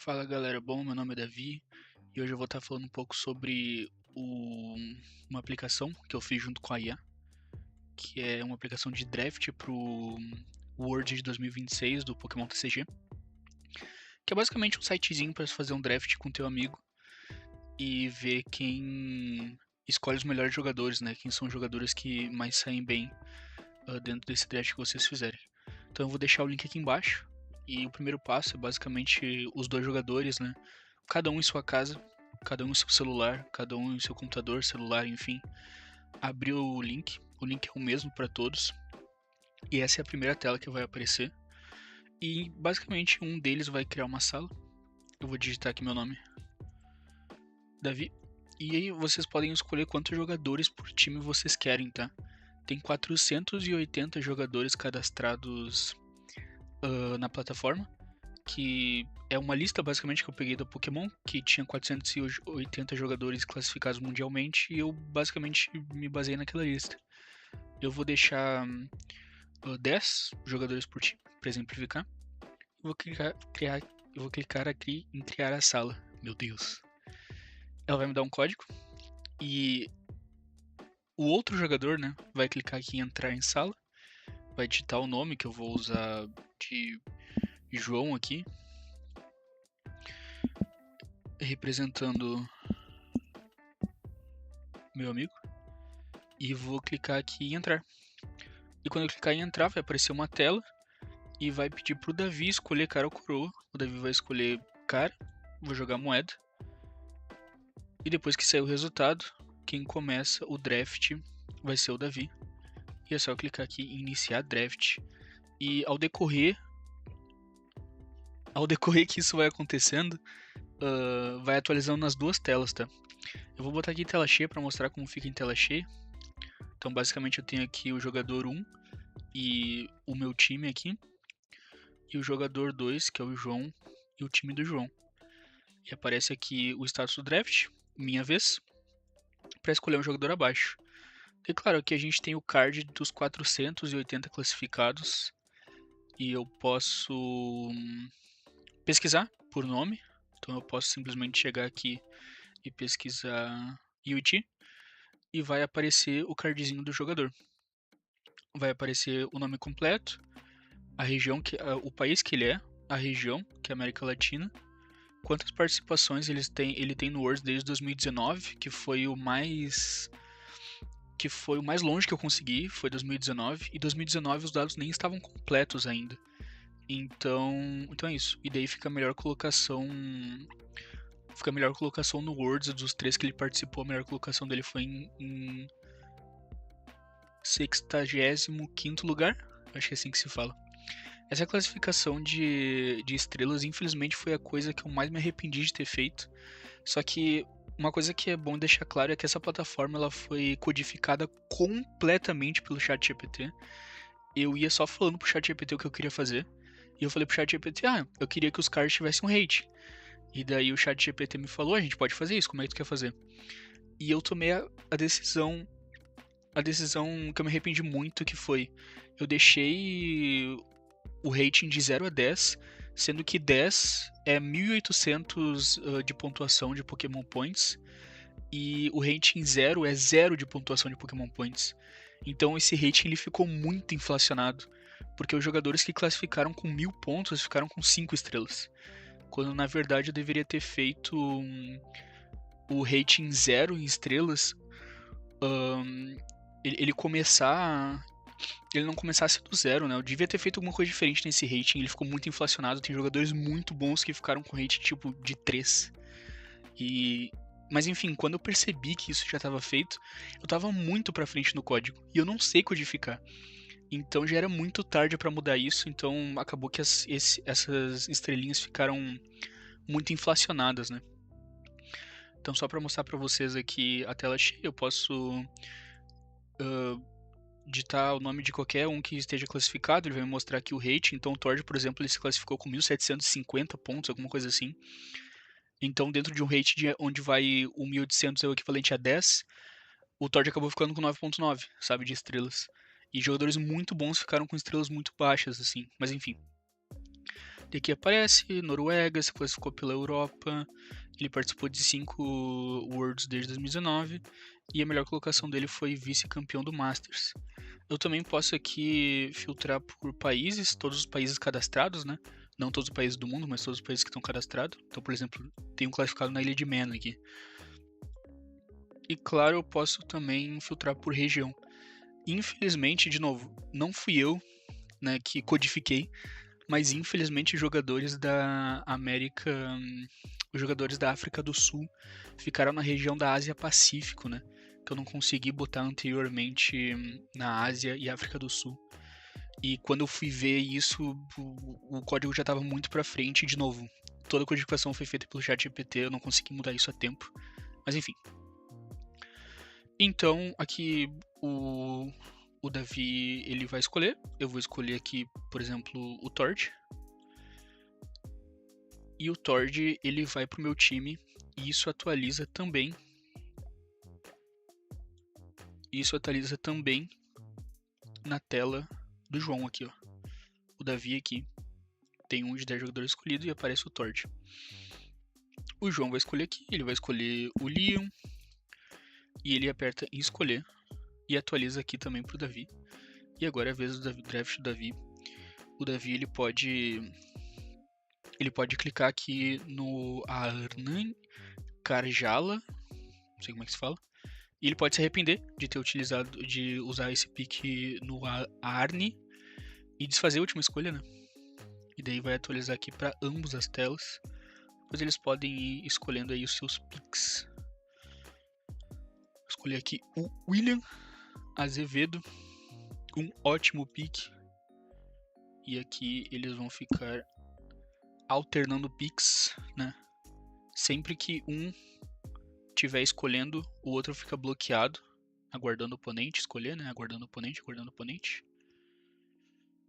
Fala galera, bom, meu nome é Davi e hoje eu vou estar falando um pouco sobre uma aplicação que eu fiz junto com a IA, que é uma aplicação de draft para o World de 2026 do Pokémon TCG, que é basicamente um sitezinho para você fazer um draft com teu amigo e ver quem escolhe os melhores jogadores, né? Quem são os jogadores que mais saem bem dentro desse draft que vocês fizerem. Então eu vou deixar o link aqui embaixo e o primeiro passo é basicamente os dois jogadores, né? Cada um em sua casa, cada um em seu celular, cada um em seu computador, celular, enfim, abrir o link. O link é o mesmo para todos. E essa é a primeira tela que vai aparecer. E basicamente um deles vai criar uma sala. Eu vou digitar aqui meu nome, Davi. E aí vocês podem escolher quantos jogadores por time vocês querem, tá? Tem 480 jogadores cadastrados na plataforma, que é uma lista basicamente que eu peguei da Pokémon, que tinha 480 jogadores classificados mundialmente, e eu basicamente me baseei naquela lista. Eu vou deixar 10 jogadores por time, para exemplificar. Eu vou clicar aqui em criar a sala. Meu Deus. Ela vai me dar um código, e o outro jogador, né, vai clicar aqui em entrar em sala, vai digitar o nome que eu vou usar de João aqui, representando meu amigo, e vou clicar aqui em entrar. E quando eu clicar em entrar, vai aparecer uma tela e vai pedir pro Davi escolher cara ou coroa. O Davi vai escolher cara, vou jogar moeda. E depois que sair o resultado, quem começa o draft vai ser o Davi. E é só eu clicar aqui em iniciar draft. E ao decorrer que isso vai acontecendo, vai atualizando nas duas telas, tá? Eu vou botar aqui em tela cheia para mostrar como fica em tela cheia. Então basicamente eu tenho aqui o jogador 1 e o meu time aqui. E o jogador 2, que é o João, e o time do João. E aparece aqui o status do draft, minha vez, para escolher um jogador abaixo. E claro, aqui a gente tem o card dos 480 classificados. E eu posso pesquisar por nome. Então eu posso simplesmente chegar aqui e pesquisar Yuji. E vai aparecer o cardzinho do jogador. Vai aparecer o nome completo, a região, o país que ele é, a região, que é a América Latina, quantas participações ele tem no Worlds desde 2019, que foi o mais longe que eu consegui, foi 2019, e 2019 os dados nem estavam completos ainda. Então é isso. E daí fica a melhor colocação no Worlds dos três que ele participou, a melhor colocação dele foi em 65º lugar, acho que é assim que se fala. Essa classificação de estrelas, infelizmente, foi a coisa que eu mais me arrependi de ter feito. Só que uma coisa que é bom deixar claro é que essa plataforma ela foi codificada completamente pelo ChatGPT. Eu ia só falando pro ChatGPT o que eu queria fazer. E eu falei pro ChatGPT, eu queria que os caras tivessem um rate. E daí o ChatGPT me falou, a gente pode fazer isso, como é que tu quer fazer? E eu tomei a decisão que eu me arrependi muito, que foi, eu deixei o rating de 0 a 10, sendo que 10 é 1800 de pontuação de Pokémon Points e o rating 0 é 0 de pontuação de Pokémon Points. Então esse rating ele ficou muito inflacionado, porque os jogadores que classificaram com 1000 pontos ficaram com 5 estrelas, quando na verdade eu deveria ter feito o rating 0 em estrelas, ele começar ele não começasse do zero, né? Eu devia ter feito alguma coisa diferente nesse rating. Ele ficou muito inflacionado. Tem jogadores muito bons que ficaram com rating tipo de 3. Mas enfim, quando eu percebi que isso já estava feito, eu tava muito pra frente no código. E eu não sei codificar. Então já era muito tarde para mudar isso. Então acabou que essas estrelinhas ficaram muito inflacionadas, né? Então só para mostrar para vocês aqui a tela cheia, eu posso digitar o nome de qualquer um que esteja classificado, ele vai me mostrar aqui o rating. Então o Tord, por exemplo, ele se classificou com 1750 pontos, alguma coisa assim. Então dentro de um rating onde vai o 1800 é o equivalente a 10, o Tord acabou ficando com 9.9, sabe, de estrelas. E jogadores muito bons ficaram com estrelas muito baixas, assim. Mas enfim. E aqui aparece Noruega, se classificou pela Europa, ele participou de 5 Worlds desde 2019 e a melhor colocação dele foi vice-campeão do Masters. Eu também posso aqui filtrar por países, todos os países cadastrados, né? Não todos os países do mundo, mas todos os países que estão cadastrados. Então, por exemplo, tem um classificado na Ilha de Man aqui. E claro, eu posso também filtrar por região. Infelizmente, de novo, não fui eu, né, que codifiquei, mas infelizmente jogadores da América, os jogadores da África do Sul ficaram na região da Ásia Pacífico, né? Que eu não consegui botar anteriormente na Ásia e África do Sul. E quando eu fui ver isso, o código já estava muito para frente. E, de novo, toda a codificação foi feita pelo ChatGPT, eu não consegui mudar isso a tempo. Mas enfim. Então, aqui o Davi ele vai escolher. Eu vou escolher aqui, por exemplo, o Tord. E o Tord ele vai pro meu time. E isso atualiza também. Na tela do João aqui, ó. O Davi aqui tem um de 10 jogadores escolhidos e aparece o Tord. O João vai escolher aqui, ele vai escolher o Leon. E ele aperta em escolher. E atualiza aqui também pro Davi. E agora é a vez do draft do Davi. O Davi ele pode clicar aqui no Arnan Karjala, não sei como é que se fala. E ele pode se arrepender de usar esse pick no Arni e desfazer a última escolha, né? E daí vai atualizar aqui para ambas as telas. Depois eles podem ir escolhendo aí os seus picks. Vou escolher aqui o William Azevedo, um ótimo pick. E aqui eles vão ficar alternando picks, né? Sempre que um estiver escolhendo, o outro fica bloqueado, aguardando o oponente escolher, né? Aguardando o oponente.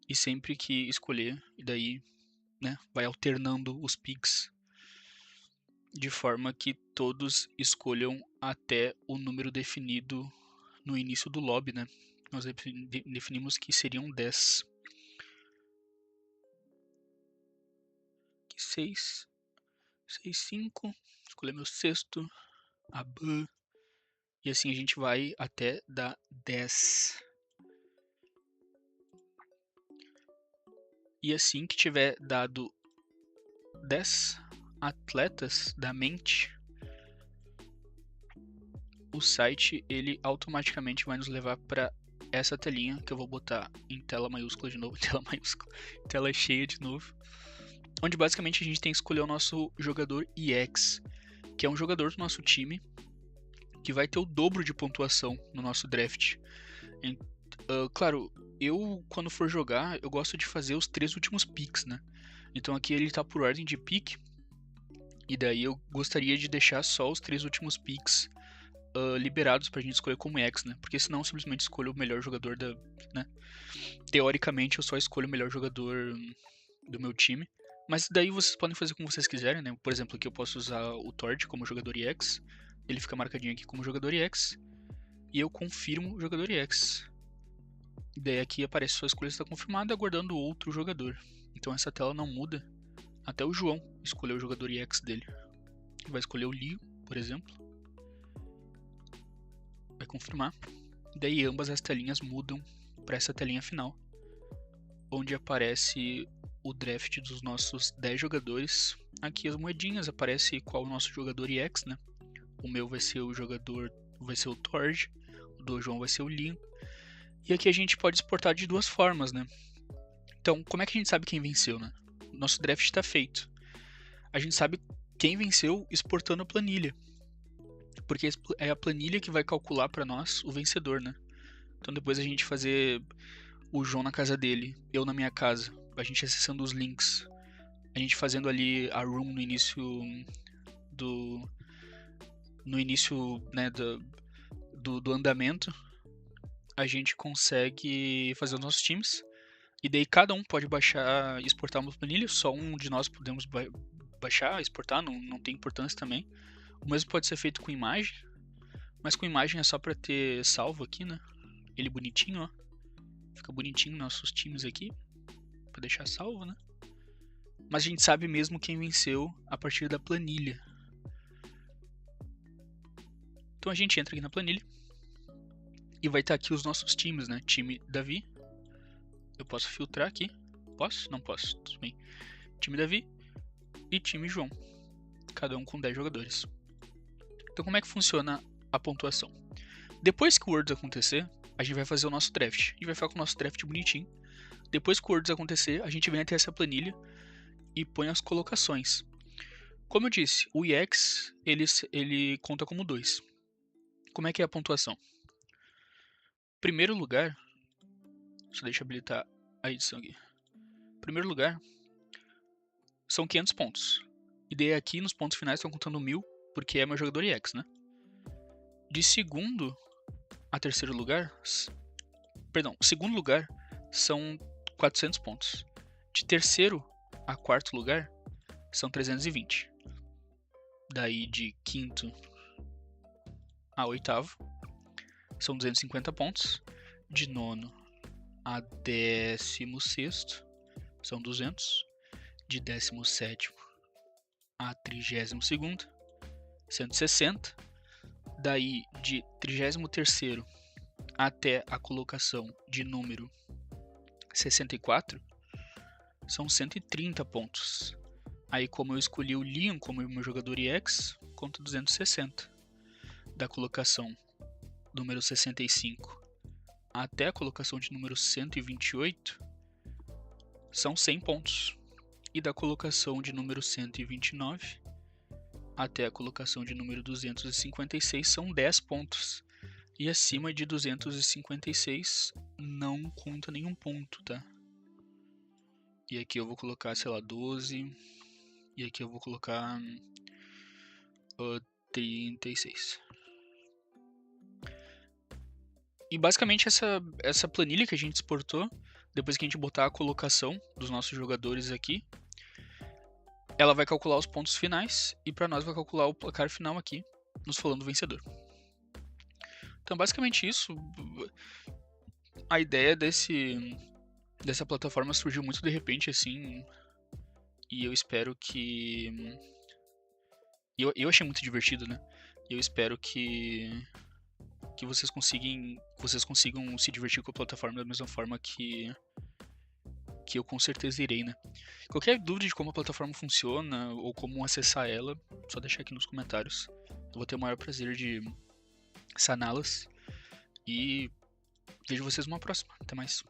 E sempre que escolher, e daí, né, vai alternando os picks de forma que todos escolham até o número definido no início do lobby, né? Nós definimos que seriam 10. 6, 5, escolher meu sexto, Aban, e assim a gente vai até dar 10. E assim que tiver dado 10 atletas da mente, o site ele automaticamente vai nos levar para essa telinha que eu vou botar em tela maiúscula de novo, tela cheia de novo, onde basicamente a gente tem que escolher o nosso jogador EX, que é um jogador do nosso time que vai ter o dobro de pontuação no nosso draft. Claro, eu quando for jogar, eu gosto de fazer os 3 últimos picks, né? Então aqui ele tá por ordem de pick, e daí eu gostaria de deixar só os 3 últimos picks liberados pra gente escolher como X, né? Porque senão eu simplesmente escolho o melhor jogador né? Teoricamente eu só escolho o melhor jogador do meu time. Mas daí vocês podem fazer como vocês quiserem, né? Por exemplo, aqui eu posso usar o Tord como jogador EX. Ele fica marcadinho aqui como jogador EX. E eu confirmo o jogador EX. E daí aqui aparece sua escolha está confirmada, aguardando outro jogador. Então essa tela não muda até o João escolher o jogador EX dele. Ele vai escolher o Leo, por exemplo. Vai confirmar. E daí ambas as telinhas mudam para essa telinha final, onde aparece o draft dos nossos 10 jogadores. Aqui as moedinhas, aparece qual o nosso jogador EX, né? O meu vai ser o Tord, o do João vai ser o Leon. E aqui a gente pode exportar de duas formas, né? Então, como é que a gente sabe quem venceu, né? Nosso draft está feito. A gente sabe quem venceu exportando a planilha, porque é a planilha que vai calcular para nós o vencedor, né? Então depois a gente fazer o João na casa dele, eu na minha casa, a gente acessando os links, a gente fazendo ali a room no início né, do andamento, a gente consegue fazer os nossos times, e daí cada um pode baixar e exportar uma planilha, só um de nós podemos baixar, exportar, não tem importância também. O mesmo pode ser feito com imagem, mas com imagem é só para ter salvo aqui, né? Ele bonitinho, ó. Fica bonitinho nossos times aqui, para deixar salvo, né? mas a gente sabe mesmo quem venceu a partir da planilha. Então a gente entra aqui na planilha e vai estar aqui os nossos times, né? Time Davi. Eu posso filtrar aqui. Posso? Não posso. Tudo bem. Time Davi e time João. Cada um com 10 jogadores. Então como é que funciona a pontuação? Depois que o Worlds acontecer, a gente vai fazer o nosso draft. A gente vai ficar com o nosso draft bonitinho. Depois que o Worlds acontecer, a gente vem até essa planilha e põe as colocações. Como eu disse, o EX ele conta como 2. Como é que é a pontuação? Primeiro lugar, só deixa eu habilitar a edição aqui. Primeiro lugar, são 500 pontos. E daí aqui nos pontos finais estão contando 1000, porque é meu jogador EX, né? De segundo a terceiro lugar, segundo lugar são 400 pontos. De terceiro a quarto lugar são 320. Daí de quinto a oitavo são 250 pontos. De nono a 16º são 200. De 17º a 32º, 160. Daí de 33º até a colocação de número 64 são 130 pontos. Aí como eu escolhi o Leon como meu jogador EX, conta 260. Da colocação número 65 até a colocação de número 128 são 100 pontos. E da colocação de número 129 até a colocação de número 256 são 10 pontos. E acima de 256 não conta nenhum ponto, tá? E aqui eu vou colocar, sei lá, 12. E aqui eu vou colocar 36. E basicamente essa planilha que a gente exportou, depois que a gente botar a colocação dos nossos jogadores aqui, ela vai calcular os pontos finais e para nós vai calcular o placar final aqui, nos falando do vencedor. Então basicamente isso. A ideia dessa plataforma surgiu muito de repente assim, e eu espero que... Eu achei muito divertido, né? E eu espero que vocês consigam se divertir com a plataforma da mesma forma que eu com certeza irei, né? Qualquer dúvida de como a plataforma funciona ou como acessar ela, só deixar aqui nos comentários. Eu vou ter o maior prazer de saná-las. E vejo vocês numa próxima. Até mais.